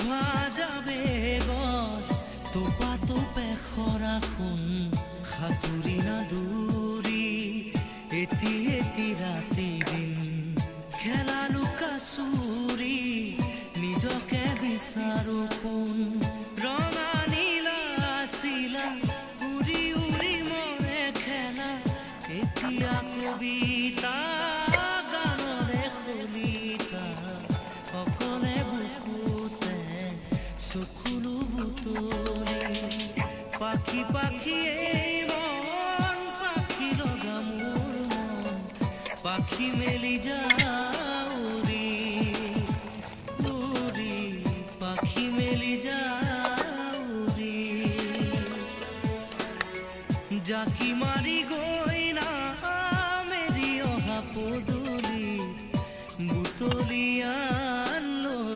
হোৱা যাবে গৰ তোপা তোপে খৰাখোন সাঁতুৰি নাদুৰি এটি এটি ৰাতি দিন খেলা লুকা চুৰি নিজকে বিচাৰো কোন ৰঙা নীলা চিলা উৰি উৰি মৰে খেলা এতিয়া কবিতা গানৰে খলিতা অকলে বুকুতে চকুলো বুটলি পাখি পাখিয়ে মন পাখি লগা মোৰ মন পাখি মেলি যায়